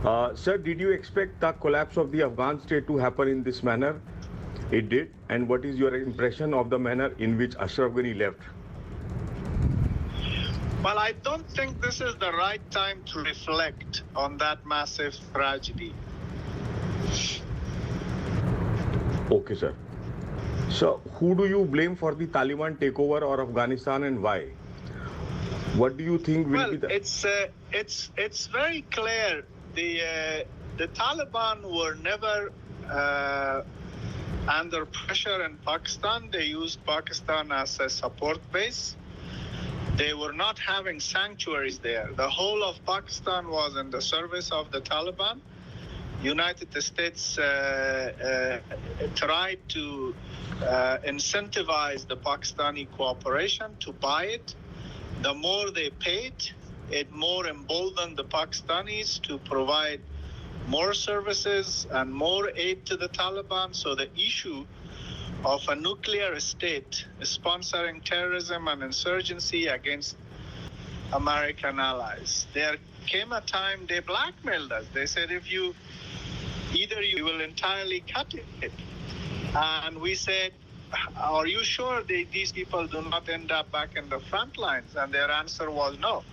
Sir, did you expect the collapse of the Afghan state to happen in this manner? It did. And what is your impression of the manner in which Ashraf Ghani left? Well, I don't think this is the right time to reflect on that massive tragedy. Okay, sir. So, who do you blame for the Taliban takeover of Afghanistan and why? What do you think will Well, be the... it's very clear. The Taliban were never under pressure in Pakistan. They used Pakistan as a support base. They were not having sanctuaries there. The whole of Pakistan was in the service of the Taliban. United States tried to incentivize the Pakistani cooperation to buy it. The more they paid, it more emboldened the Pakistanis to provide more services and more aid to the Taliban. So the issue of a nuclear state sponsoring terrorism and insurgency against American allies. There came a time they blackmailed us. They said, if you either you will entirely cut it. And we said, are you sure these people do not end up back in the front lines? And their answer was no.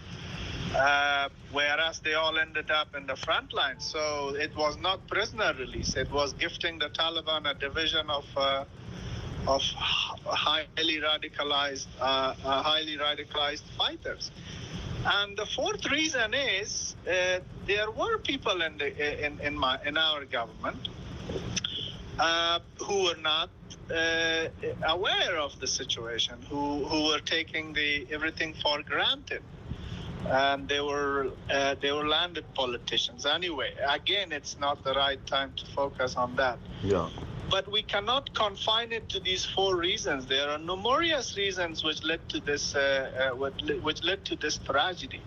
Whereas they all ended up in the front lines. So it was not prisoner release. It was gifting the Taliban a division of highly radicalized fighters. And the fourth reason is there were people in our government who were not aware of the situation, who were taking everything for granted. And they were landed politicians. Anyway, again, it's not the right time to focus on that. Yeah. But we cannot confine it to these four reasons. There are numerous reasons which led to this tragedy.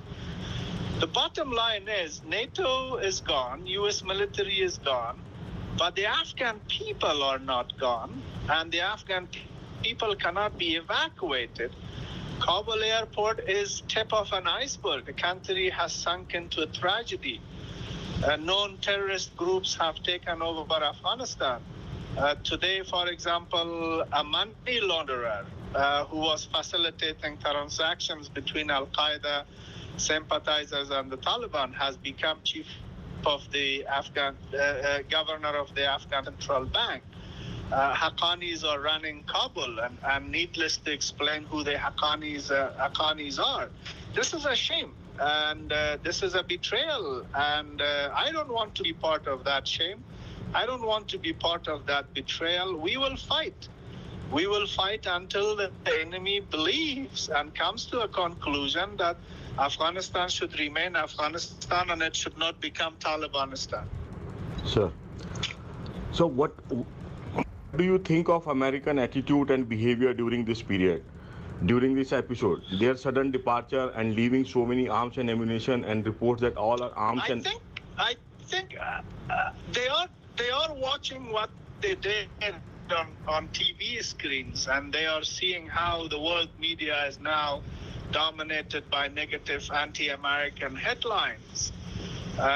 The bottom line is NATO is gone, U.S. military is gone, but the Afghan people are not gone, and the Afghan people cannot be evacuated. Kabul airport is tip of an iceberg. The country has sunk into a tragedy. Known terrorist groups have taken over Afghanistan. Today, for example, a money launderer who was facilitating transactions between Al-Qaeda sympathizers and the Taliban has become chief of the Afghan governor of the Afghan Central Bank. Haqqanis are running Kabul, and needless to explain who the Haqqanis are. This is a shame, and this is a betrayal, and I don't want to be part of that shame. I don't want to be part of that betrayal. We will fight. We will fight until the enemy believes and comes to a conclusion that Afghanistan should remain Afghanistan and it should not become Talibanistan. Sir, so what do you think of American attitude and behavior during this period, during this episode? Their sudden departure and leaving so many arms and ammunition, and reports that all are arms I think they are watching what they did on TV screens, and they are seeing how the world media is now dominated by negative anti-American headlines.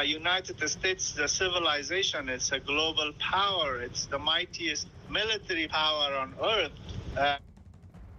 United States, the civilization, it's a global power. It's the mightiest military power on earth.